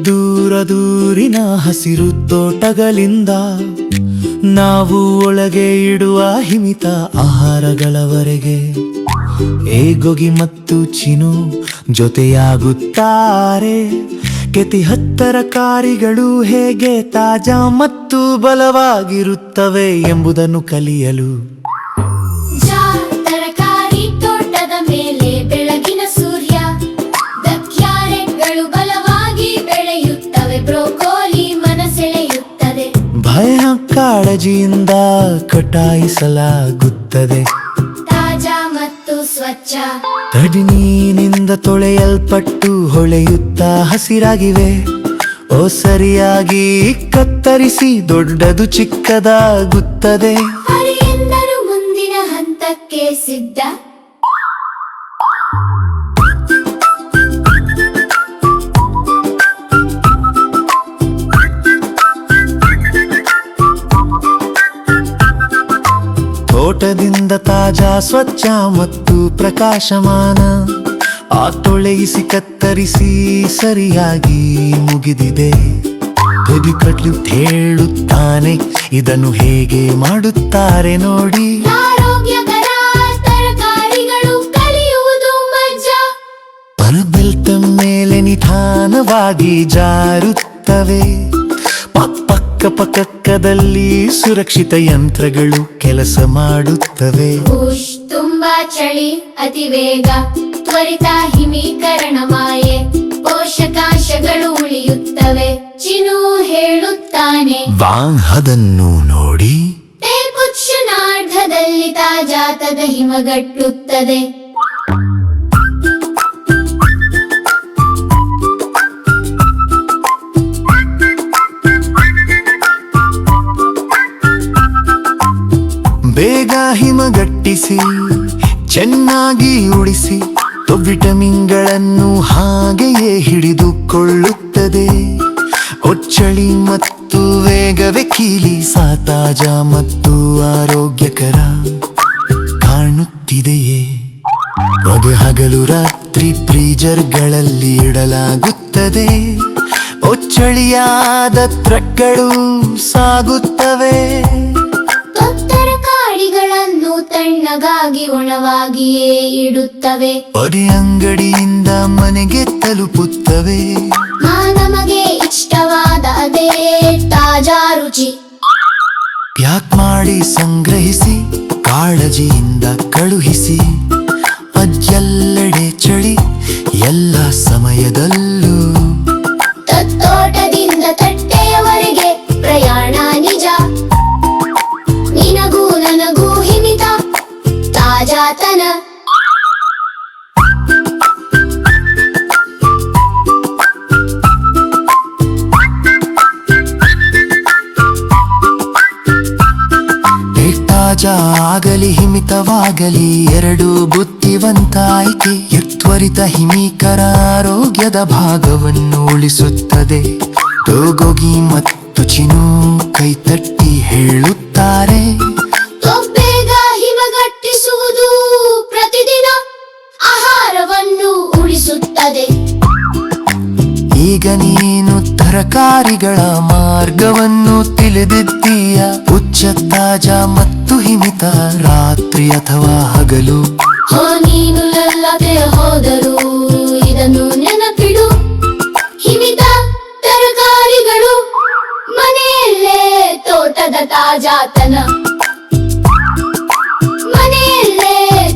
ದೂರ ದೂರಿನ ಹಸಿರು ತೋಟಗಳಿಂದ ನಾವು ಒಳಗೆ ಇಡುವ ಹಿಮಿತ ಆಹಾರಗಳವರೆಗೆ ಏಗೊಗಿ ಮತ್ತು ಚಿನು ಜೊತೆಯಾಗುತ್ತಾರೆ. ಕೆತಿ ತರಕಾರಿಗಳು ಹೇಗೆ ತಾಜಾ ಮತ್ತು ಬಲವಾಗಿರುತ್ತವೆ ಎಂಬುದನ್ನು ಕಲಿಯಲು ತರಕಾರಿ ತೋಟದ ಮೇಲೆ ಬೆಳಗಿನ ಸೂರ್ಯ, ಕ್ಯಾರೆಟ್ಗಳು ಬಲವಾಗಿ ಬೆಳೆಯುತ್ತವೆ, ಬ್ರೋಕೋಲಿ ಮನಸೆಳೆಯುತ್ತದೆ. ಭಯ ಕಾಳಜಿಯಿಂದ ಕಟಾಯಿಸಲಾಗುತ್ತದೆ, ತಾಜಾ ಮತ್ತು ಸ್ವಚ್ಛ. ತಡಿನೀನಿಂದ ತೊಳೆಯಲ್ಪಟ್ಟು ಹೊಳೆಯುತ್ತಾ ಹಸಿರಾಗಿವೆ. ಸರಿಯಾಗಿ ಕತ್ತರಿಸಿ ದೊಡ್ಡದು ಚಿಕ್ಕದಾಗುತ್ತದೆ. ಹರಿಯೆಂದರು ಮುಂದಿನ ಹಂತಕ್ಕೆ ಸಿದ್ಧ. ತೋಟದಿಂದ ತಾಜಾ ಸ್ವಚ್ಛ ಮತ್ತು ಪ್ರಕಾಶಮಾನ. ತೊಳೆಯಿಸಿ ಕತ್ತರಿಸಿ ಸರಿಯಾಗಿ ಮುಗಿದಿದೆ. ಕಟ್ಲು ಹೇಳುತ್ತಾನೆ, ಇದನ್ನು ಹೇಗೆ ಮಾಡುತ್ತಾರೆ ನೋಡಿ. ಆರೋಗ್ಯಕರ ತರಕಾರಿಗಳು ಕಲಿಯುವುದು ಮಜಾ. ಪರಬೆಲ್ತ ಮೇಲೆ ನಿಧಾನವಾಗಿ ಜಾರುತ್ತವೆ. ಪಕ್ಕದಲ್ಲಿ ಸುರಕ್ಷಿತ ಯಂತ್ರಗಳು ಕೆಲಸ ಮಾಡುತ್ತವೆ. ತುಂಬಾ ಚಳಿ, ಅತಿ ವೇಗ, ತ್ವರಿತ ಹಿಮೀಕರಣ ಮಾಯೆ, ಪೋಷಕಾಂಶಗಳು ಉಳಿಯುತ್ತವೆ. ಚಿನು ಹೇಳುತ್ತಾನೆ, ಅದನ್ನು ನೋಡಿ. ಕ್ಷಣಾರ್ಧದಲ್ಲಿ ತಾಜಾತದ ಹಿಮಗಟ್ಟುತ್ತದೆ. ಬೇಗ ಹಿಮಗಟ್ಟಿಸಿ ಚೆನ್ನಾಗಿ ಉಳಿಸಿ ವಿಟಮಿನ್ಗಳನ್ನು ಹಾಗೆಯೇ ಹಿಡಿದುಕೊಳ್ಳುತ್ತದೆ. ಚಳಿ ಮತ್ತು ವೇಗವೇ ಕೀಲಿ ತಾಜಾ ಮತ್ತು ಆರೋಗ್ಯಕರ ಕಾಣುತ್ತಿದೆಯೇ. ಹಗಲು ರಾತ್ರಿ ಫ್ರೀಜರ್ಗಳಲ್ಲಿ ಇಡಲಾಗುತ್ತದೆ. ಚಳಿಯಾದ ಟ್ರಕ್ಗಳು ಸಾಗುತ್ತವೆ. ತರಕಾರಿಗಳನ್ನು ತಣ್ಣಗಾಗಿ ಒಣವಾಗಿಯೇ ಇಡುತ್ತವೆ. ಅಂಗಡಿಯಿಂದ ಮನೆಗೆ ತಲುಪುತ್ತವೆ. ನಮಗೆ ಇಷ್ಟವಾದ ಅದೇ ತಾಜಾ ರುಚಿ. ಪ್ಯಾಕ್ ಮಾಡಿ ಸಂಗ್ರಹಿಸಿ ಕಾಳಜಿಯಿಂದ ಕಳುಹಿಸಿ. ಎಲ್ಲೆಡೆ ಚಳಿ, ಎಲ್ಲ ಸಮಯದಲ್ಲೂ. ತೋಟದಿಂದ ತಟ್ಟೆಯವರೆಗೆ ಪ್ರಯಾಣ ನಿಜ. ನಿನಗೂ ನನಗೂ ಹಿಮಿತ ತಾಜಾತನ. ತಾಜಾ ಆಗಲಿ ಹಿಮಿತವಾಗಲಿ ಎರಡೂ ಬುದ್ಧಿವಂತ ಆಯ್ಕೆ. ತ್ವರಿತ ಹಿಮೀಕರ ಆರೋಗ್ಯದ ಭಾಗವನ್ನು ಉಳಿಸುತ್ತದೆ. ಗೊಗಿ ಮತ್ತು ಚಿನು ಕೈತಟ್ಟಿ ಹೇಳುತ್ತಾರೆ, ಬೇಗ ಹಿಮಗಟ್ಟಿಸುವುದು ಪ್ರತಿದಿನ ಆಹಾರವನ್ನು ಉಳಿಸುತ್ತದೆ. ಈಗ ನೀನು ತರಕಾರಿಗಳ ಮಾರ್ಗವನ್ನು ತಿಳಿದಿದ್ದೀಯ. ಉಚ್ಚ ತಾಜಾ ಮತ್ತು ಹಿಮಿತ, ರಾತ್ರಿ ಅಥವಾ ಹಗಲು. ನೀನು ಎಲ್ಲದೆ ಹೋದರೂ ಇದನ್ನು ನೆನಪಿಡು. ಹಿಮಿತ ತರಕಾರಿಗಳು ಮನೆಯಲ್ಲೇ ತೋಟದ ತಾಜಾತನ. ಮನೆಯಲ್ಲೇ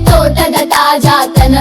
ತೋಟದ ತಾಜಾತನ.